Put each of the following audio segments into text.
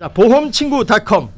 자, 보험친구닷컴.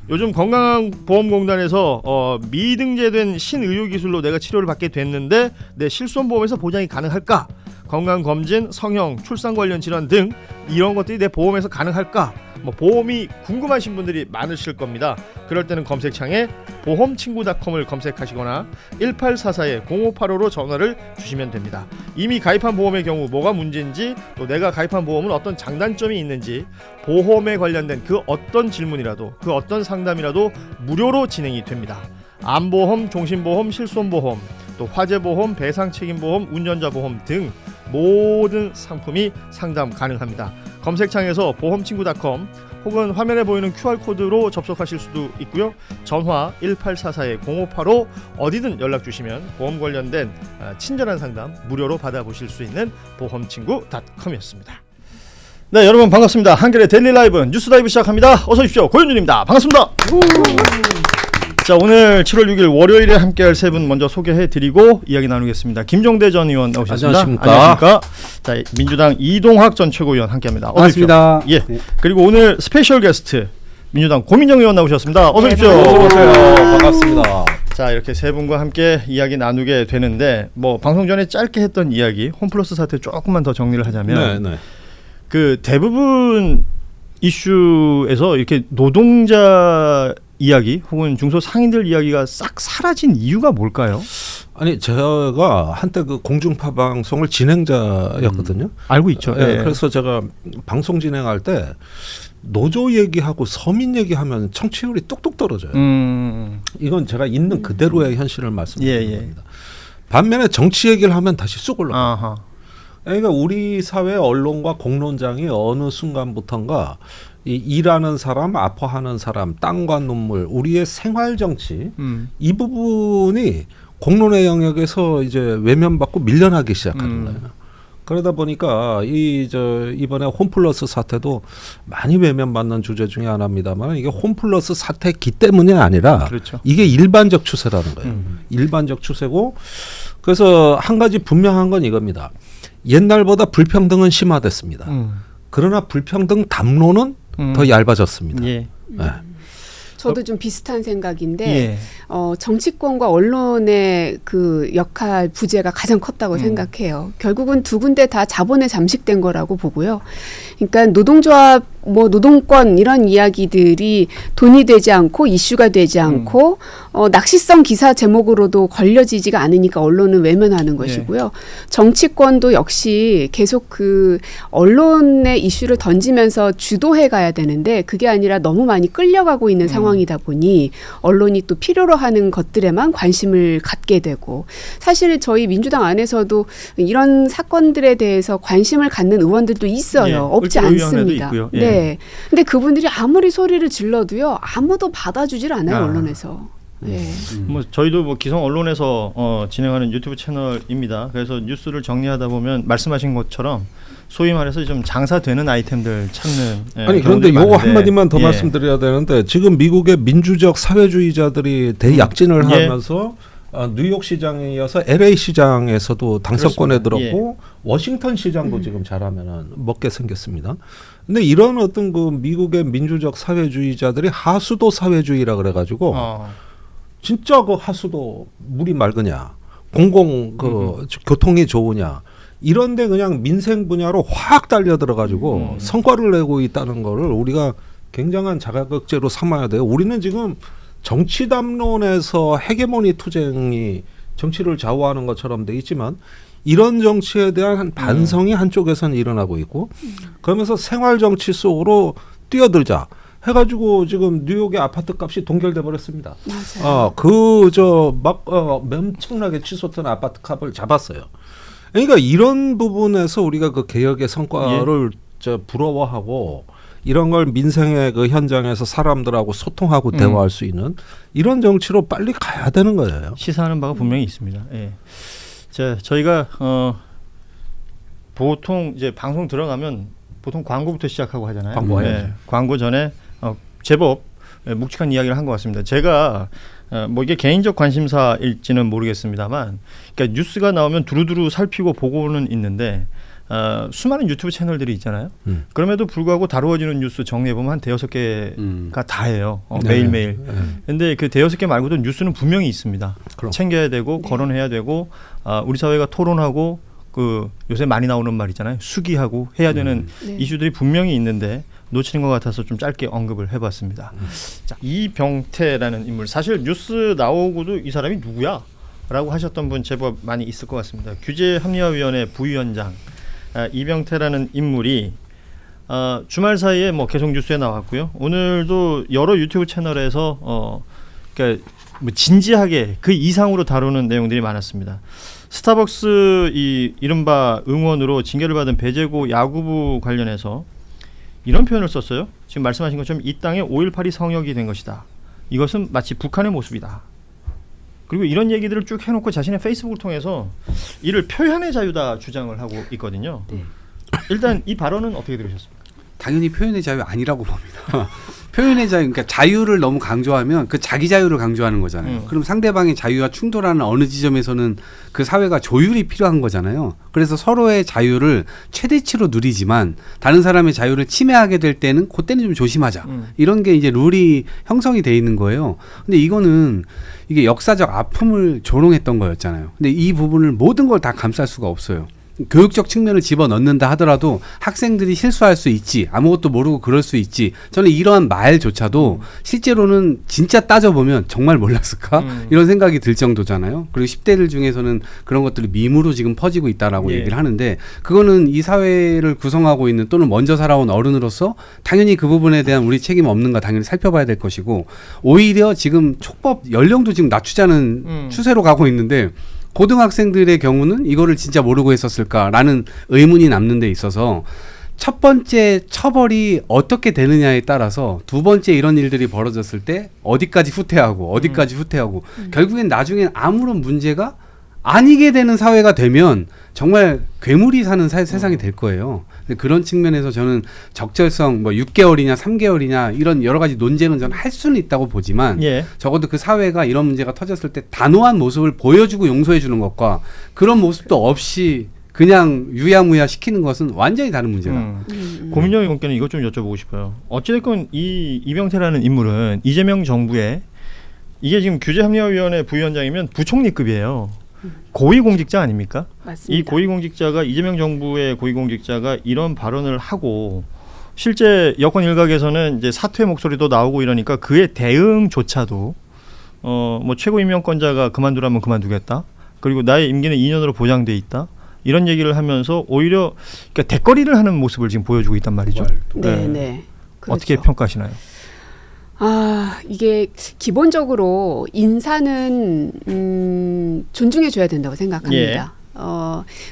요즘 건강보험공단에서 미등재된 신의료기술로 내가 치료를 받게 됐는데 내 실손보험에서 보장이 가능할까? 건강검진, 성형, 출산 관련 질환 등 이런 것들이 내 보험에서 가능할까? 보험이 궁금하신 분들이 많으실 겁니다. 그럴 때는 검색창에 보험친구닷컴을 검색하시거나 1844-0585로 전화를 주시면 됩니다. 이미 가입한 보험의 경우 뭐가 문제인지, 또 내가 가입한 보험은 어떤 장단점이 있는지, 보험에 관련된 그 어떤 질문이라도, 그 어떤 상담이라도 무료로 진행이 됩니다. 암보험, 종신보험, 실손보험, 또 화재보험, 배상책임보험, 운전자보험 등 모든 상품이 상담 가능합니다. 검색창에서 보험친구닷컴 혹은 화면에 보이는 QR코드로 접속하실 수도 있고요. 전화 1844-0585 어디든 연락 주시면 보험 관련된 친절한 상담 무료로 받아보실 수 있는 보험친구닷컴이었습니다. 네, 여러분 반갑습니다. 한겨레 데일리 라이브 뉴스 다이브 시작합니다. 어서 오십시오. 고현준입니다. 반갑습니다. 자, 오늘 7월 6일 월요일에 함께할 세 분 먼저 소개해드리고 이야기 나누겠습니다. 김종대 전 의원 나오셨습니다. 안녕하십니까. 자, 민주당 이동학 전 최고위원 함께합니다. 반갑습니다. 예. 그리고 오늘 스페셜 게스트 민주당 고민정 의원 나오셨습니다. 어서 오십시오. 안녕하세요. 반갑습니다. 자, 이렇게 세 분과 함께 이야기 나누게 되는데 방송 전에 짧게 했던 이야기 홈플러스 사태 조금만 더 정리를 하자면 그 대부분 이슈에서 이렇게 노동자 이야기 혹은 중소상인들 이야기가 싹 사라진 이유가 뭘까요? 아니, 제가 한때 그 공중파 방송을 진행자였거든요. 알고 있죠. 네, 그래서 제가 방송 진행할 때 노조 얘기하고 서민 얘기하면 청취율이 뚝뚝 떨어져요. 이건 제가 있는 그대로의 현실을 말씀드리는 겁니다. 반면에 정치 얘기를 하면 다시 쑥 올라가요. 그러니까 우리 사회 언론과 공론장이 어느 순간부터인가 이 일하는 사람, 아파하는 사람, 땀과 눈물, 우리의 생활 정치 이 부분이 공론의 영역에서 이제 외면받고 밀려나기 시작하는 거예요. 그러다 보니까 이번에 홈플러스 사태도 많이 외면받는 주제 중에 하나입니다만, 이게 홈플러스 사태기 때문이 아니라 그렇죠. 이게 일반적 추세라는 거예요. 일반적 추세고, 그래서 한 가지 분명한 건 이겁니다. 옛날보다 불평등은 심화됐습니다. 그러나 불평등 담론은 더 얇아졌습니다. 예. 네. 저도 좀 비슷한 생각인데 정치권과 언론의 그 역할 부재가 가장 컸다고 생각해요. 결국은 두 군데 다 자본에 잠식된 거라고 보고요. 그러니까 노동조합, 노동권 이런 이야기들이 돈이 되지 않고 이슈가 되지 않고 낚시성 기사 제목으로도 걸려지지가 않으니까 언론은 외면하는 것이고요. 정치권도 역시 계속 그 언론의 이슈를 던지면서 주도해 가야 되는데 그게 아니라 너무 많이 끌려가고 있는 상황이다 보니 언론이 또 필요로 하는 것들에만 관심을 갖게 되고, 사실 저희 민주당 안에서도 이런 사건들에 대해서 관심을 갖는 의원들도 있어요. 없지 않습니다. 네. 근데 그분들이 아무리 소리를 질러도요, 아무도 받아주질 않아요, 언론에서. 저희도 기성 언론에서 진행하는 유튜브 채널입니다. 그래서 뉴스를 정리하다 보면 말씀하신 것처럼 소위 말해서 좀 장사되는 아이템들 찾는. 아니, 그런데 요거 한마디만 더 말씀드려야 되는데, 지금 미국의 민주적 사회주의자들이 대약진을 하면서 뉴욕 시장에 이어서 LA 시장에서도 당선권에 들었고 워싱턴 시장도 지금 잘하면은 먹게 생겼습니다. 근데 이런 어떤 그 미국의 민주적 사회주의자들이 하수도 사회주의라 그래가지고 진짜 그 하수도 물이 맑으냐, 공공 교통이 좋으냐, 이런데 그냥 민생 분야로 확 달려 들어가지고 성과를 내고 있다는 거를 우리가 굉장한 자가격제로 삼아야 돼요. 우리는 지금 정치 담론에서 헤게모니 투쟁이 정치를 좌우하는 것처럼 돼 있지만, 이런 정치에 대한 반성이 한쪽에서는 일어나고 있고, 그러면서 생활 정치 속으로 뛰어들자 해가지고 지금 뉴욕의 아파트 값이 동결돼 버렸습니다. 맞아요. 엄청나게 치솟던 아파트 값을 잡았어요. 그러니까 이런 부분에서 우리가 그 개혁의 성과를 부러워하고, 이런 걸 민생의 그 현장에서 사람들하고 소통하고 대화할 수 있는 이런 정치로 빨리 가야 되는 거예요. 시사하는 바가 분명히 있습니다. 자, 저희가 보통 이제 방송 들어가면 보통 광고부터 시작하고 하잖아요. 광고 전에 제법 묵직한 이야기를 한 것 같습니다. 제가 이게 개인적 관심사일지는 모르겠습니다만, 그러니까 뉴스가 나오면 두루두루 살피고 보고는 있는데, 수많은 유튜브 채널들이 있잖아요. 그럼에도 불구하고 다루어지는 뉴스 정리해보면 한 대여섯 개가 다예요. 매일매일. 근데 그 대여섯 개 말고도 뉴스는 분명히 있습니다. 그럼. 챙겨야 되고 거론해야 되고 우리 사회가 토론하고 그 요새 많이 나오는 말 있잖아요. 수기하고 해야 되는 이슈들이 분명히 있는데 놓치는 것 같아서 좀 짧게 언급을 해봤습니다. 자, 이병태라는 인물, 사실 뉴스 나오고도 이 사람이 누구야? 라고 하셨던 분 제법 많이 있을 것 같습니다. 규제합리화위원회 부위원장 이병태라는 인물이 주말 사이에 뭐 계속 뉴스에 나왔고요. 오늘도 여러 유튜브 채널에서 그러니까 뭐 진지하게 그 이상으로 다루는 내용들이 많았습니다. 스타벅스 이 이른바 응원으로 징계를 받은 배제고 야구부 관련해서 이런 표현을 썼어요. 지금 말씀하신 것처럼 이 땅에 5.18이 성역이 된 것이다. 이것은 마치 북한의 모습이다. 그리고 이런 얘기들을 쭉 해놓고 자신의 페이스북을 통해서 이를 표현의 자유다 주장을 하고 있거든요. 일단 이 발언은 어떻게 들으셨습니까? 당연히 표현의 자유 아니라고 봅니다. 표현의 자유, 그러니까 자유를 너무 강조하면 그 자기 자유를 강조하는 거잖아요. 그럼 상대방의 자유와 충돌하는 어느 지점에서는 그 사회가 조율이 필요한 거잖아요. 그래서 서로의 자유를 최대치로 누리지만 다른 사람의 자유를 침해하게 될 때는 그때는 좀 조심하자. 이런 게 이제 룰이 형성이 돼 있는 거예요. 근데 이거는 이게 역사적 아픔을 조롱했던 거였잖아요. 근데 이 부분을 모든 걸 다 감쌀 수가 없어요. 교육적 측면을 집어넣는다 하더라도 학생들이 실수할 수 있지, 아무것도 모르고 그럴 수 있지. 저는 이러한 말조차도 실제로는 진짜 따져보면 정말 몰랐을까? 이런 생각이 들 정도잖아요. 그리고 10대들 중에서는 그런 것들이 밈으로 지금 퍼지고 있다라고 얘기를 하는데, 그거는 이 사회를 구성하고 있는 또는 먼저 살아온 어른으로서 당연히 그 부분에 대한 우리 책임 없는가 당연히 살펴봐야 될 것이고, 오히려 지금 촉법 연령도 지금 낮추자는 추세로 가고 있는데 고등학생들의 경우는 이거를 진짜 모르고 했었을까라는 의문이 남는 데 있어서 첫 번째 처벌이 어떻게 되느냐에 따라서 두 번째 이런 일들이 벌어졌을 때 어디까지 후퇴하고 결국엔 나중엔 아무런 문제가 아니게 되는 사회가 되면 정말 괴물이 사는 세상이 될 거예요. 그런 측면에서 저는 적절성, 뭐 6개월이냐 3개월이냐 이런 여러 가지 논쟁은 저는 할 수는 있다고 보지만 적어도 그 사회가 이런 문제가 터졌을 때 단호한 모습을 보여주고 용서해 주는 것과 그런 모습도 없이 그냥 유야무야 시키는 것은 완전히 다른 문제다. 고민정 의원께는 이것 좀 여쭤보고 싶어요. 어찌됐건 이 이병태라는 인물은 이재명 정부의, 이게 지금 규제합리화위원회 부위원장이면 부총리급이에요. 고위공직자 아닙니까? 맞습니다. 이 고위공직자가, 이재명 정부의 고위공직자가 이런 발언을 하고 실제 여권 일각에서는 이제 사퇴 목소리도 나오고 이러니까 그의 대응조차도 뭐 최고임명권자가 그만두라면 그만두겠다. 그리고 나의 임기는 2년으로 보장돼 있다. 이런 얘기를 하면서 오히려 그러니까 대거리를 하는 모습을 지금 보여주고 있단 말이죠. 네. 그렇죠. 어떻게 평가하시나요? 이게 기본적으로 인사는 존중해줘야 된다고 생각합니다.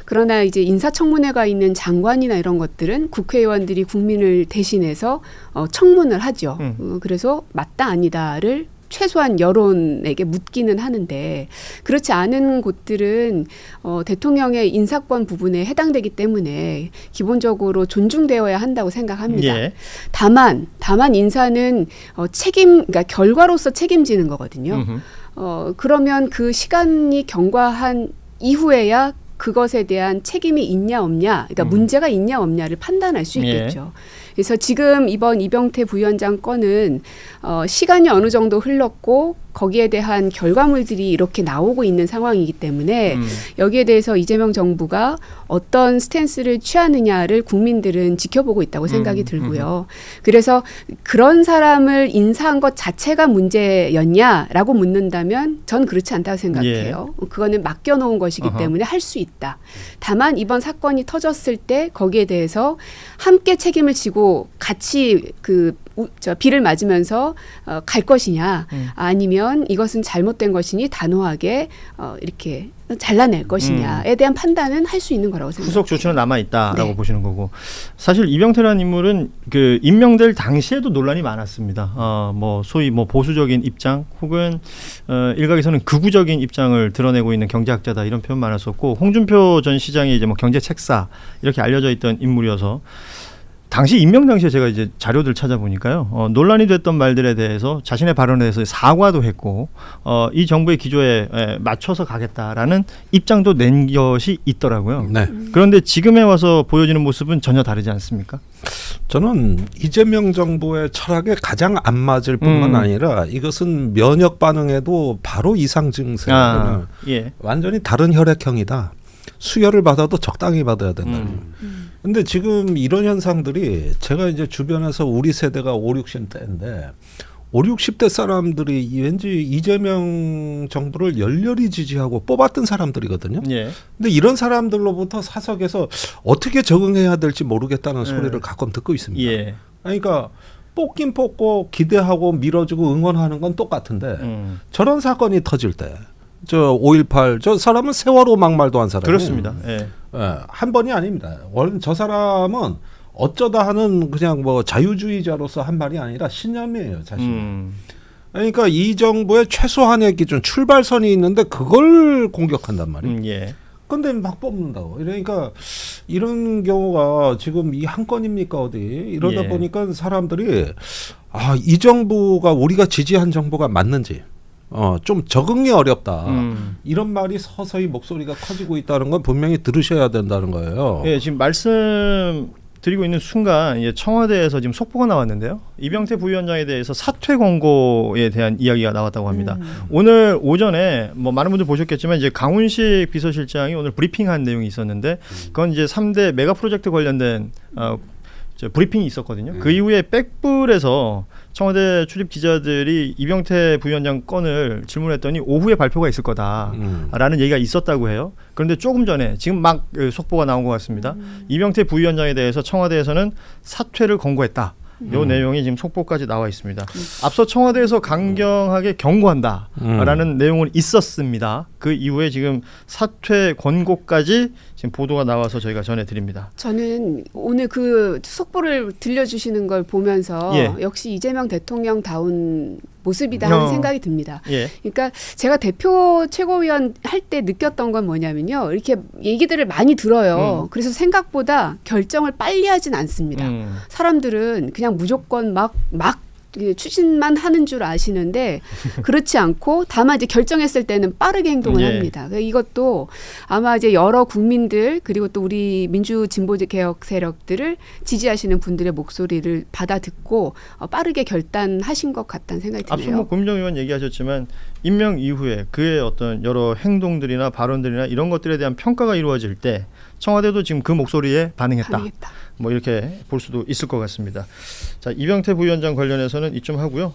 그러나 이제 인사청문회가 있는 장관이나 이런 것들은 국회의원들이 국민을 대신해서 청문을 하죠. 그래서 맞다 아니다를 최소한 여론에게 묻기는 하는데, 그렇지 않은 곳들은 대통령의 인사권 부분에 해당되기 때문에 기본적으로 존중되어야 한다고 생각합니다. 다만 인사는 그러니까 결과로서 책임지는 거거든요. 그러면 그 시간이 경과한 이후에야 그것에 대한 책임이 있냐 없냐, 그러니까 문제가 있냐 없냐를 판단할 수 있겠죠. 그래서 지금 이번 이병태 부위원장 건은 시간이 어느 정도 흘렀고 거기에 대한 결과물들이 이렇게 나오고 있는 상황이기 때문에 여기에 대해서 이재명 정부가 어떤 스탠스를 취하느냐를 국민들은 지켜보고 있다고 생각이 들고요. 그래서 그런 사람을 인사한 것 자체가 문제였냐라고 묻는다면 전 그렇지 않다고 생각해요. 그거는 맡겨놓은 것이기 때문에 할 수 있다. 다만 이번 사건이 터졌을 때 거기에 대해서 함께 책임을 지고 같이 비를 맞으면서 갈 것이냐, 아니면 이것은 잘못된 것이니 단호하게 이렇게 잘라낼 것이냐에 대한 판단은 할 수 있는 거라고 생각합니다. 후속 조치는 남아 있다라고 보시는 거고, 사실 이병태라는 인물은 그 임명될 당시에도 논란이 많았습니다. 뭐 소위 뭐 보수적인 입장 혹은 일각에서는 극우적인 입장을 드러내고 있는 경제학자다 이런 표현 많았었고, 홍준표 전 시장이 이제 뭐 경제 책사 이렇게 알려져 있던 인물이어서 당시 임명 당시에 제가 이제 자료들 찾아보니까요. 논란이 됐던 말들에 대해서 자신의 발언에 대해서 사과도 했고 이 정부의 기조에 맞춰서 가겠다라는 입장도 낸 것이 있더라고요. 네. 그런데 지금에 와서 보여지는 모습은 전혀 다르지 않습니까? 저는 이재명 정부의 철학에 가장 안 맞을 뿐만 아니라 이것은 면역 반응에도 바로 이상 증세는 예. 완전히 다른 혈액형이다. 수혈을 받아도 적당히 받아야 된다. 근데 지금 이런 현상들이 제가 이제 주변에서 우리 세대가 5, 60대인데 5, 60대 사람들이 왠지 이재명 정부를 열렬히 지지하고 뽑았던 사람들이거든요. 예. 근데 이런 사람들로부터 사석에서 어떻게 적응해야 될지 모르겠다는 소리를 가끔 듣고 있습니다. 예. 그러니까 뽑긴 뽑고 기대하고 밀어주고 응원하는 건 똑같은데 저런 사건이 터질 때 저 5.18 저 사람은 세월호 막말도 한 사람이에요. 그렇습니다. 예. 예, 한 번이 아닙니다. 원래 저 사람은 어쩌다 하는 그냥 뭐 자유주의자로서 한 말이 아니라 신념이에요, 자신. 그러니까 이 정부의 최소한의 기준 출발선이 있는데 그걸 공격한단 말이에요. 예. 근데 막 뽑는다고. 그러니까 이런 경우가 지금 이 한 건입니까 어디 이러다 예. 보니까 사람들이 이 정부가 우리가 지지한 정부가 맞는지 좀 적응이 어렵다. 이런 말이 서서히 목소리가 커지고 있다는 건 분명히 들으셔야 된다는 거예요. 예, 지금 말씀 드리고 있는 순간 청와대에서 지금 속보가 나왔는데요. 이병태 부위원장에 대해서 사퇴 권고에 대한 이야기가 나왔다고 합니다. 오늘 오전에 뭐 많은 분들 보셨겠지만 이제 강훈식 비서실장이 오늘 브리핑한 내용이 있었는데 그건 이제 3대 메가 프로젝트 관련된 브리핑이 있었거든요. 그 이후에 백불에서 청와대 출입 기자들이 이병태 부위원장 건을 질문했더니 오후에 발표가 있을 거다라는 얘기가 있었다고 해요. 그런데 조금 전에 지금 막 속보가 나온 것 같습니다. 이병태 부위원장에 대해서 청와대에서는 사퇴를 권고했다. 요 내용이 지금 속보까지 나와 있습니다. 앞서 청와대에서 강경하게 경고한다라는 내용은 있었습니다. 그 이후에 지금 사퇴 권고까지 지금 보도가 나와서 저희가 전해드립니다. 저는 오늘 그 속보를 들려주시는 걸 보면서 예. 역시 이재명 대통령다운 모습이다 하는 생각이 듭니다. 예. 그러니까 제가 대표 최고위원 할 때 느꼈던 건 뭐냐면요. 이렇게 얘기들을 많이 들어요. 그래서 생각보다 결정을 빨리 하진 않습니다. 사람들은 그냥 무조건 막 추진만 하는 줄 아시는데 그렇지 않고 다만 이제 결정했을 때는 빠르게 행동을 합니다. 이것도 아마 이제 여러 국민들 그리고 또 우리 민주 진보 개혁 세력들을 지지하시는 분들의 목소리를 받아 듣고 빠르게 결단하신 것 같다는 생각이 드네요. 앞서 뭐 고민정 의원 얘기하셨지만 임명 이후에 그의 어떤 여러 행동들이나 발언들이나 이런 것들에 대한 평가가 이루어질 때 청와대도 지금 그 목소리에 반응했다. 뭐 이렇게 볼 수도 있을 것 같습니다. 자, 이병태 부위원장 관련해서는 이쯤 하고요.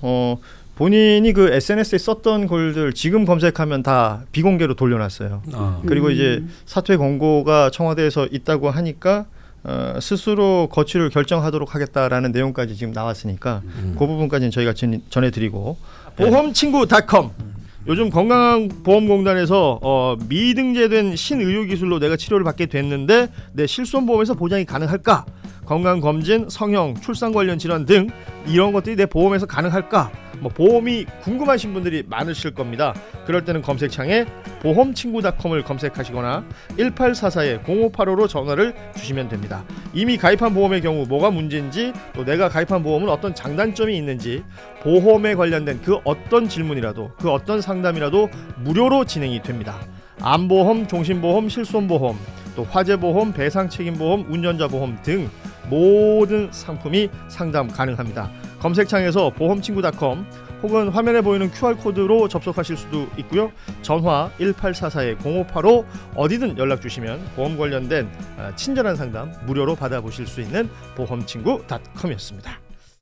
본인이 그 SNS에 썼던 글들 지금 검색하면 다 비공개로 돌려놨어요. 그리고 이제 사퇴 권고가 청와대에서 있다고 하니까 스스로 거취를 결정하도록 하겠다라는 내용까지 지금 나왔으니까 그 부분까지는 저희가 전해드리고 보험친구.com 요즘 건강보험공단에서 미등재된 신의료기술로 내가 치료를 받게 됐는데 내 실손보험에서 보장이 가능할까? 건강검진, 성형, 출산 관련 질환 등 이런 것들이 내 보험에서 가능할까? 뭐 보험이 궁금하신 분들이 많으실 겁니다. 그럴 때는 검색창에 보험친구.com을 검색하시거나 1844-0585로 전화를 주시면 됩니다. 이미 가입한 보험의 경우 뭐가 문제인지 또 내가 가입한 보험은 어떤 장단점이 있는지 보험에 관련된 그 어떤 질문이라도 그 어떤 상담이라도 무료로 진행이 됩니다. 암보험, 종신보험, 실손보험, 또 화재보험, 배상책임보험, 운전자보험 등 모든 상품이 상담 가능합니다. 검색창에서 보험친구.com 혹은 화면에 보이는 QR코드로 접속하실 수도 있고요. 전화 1844-0585 어디든 연락 주시면 보험 관련된 친절한 상담 무료로 받아보실 수 있는 보험친구.com이었습니다.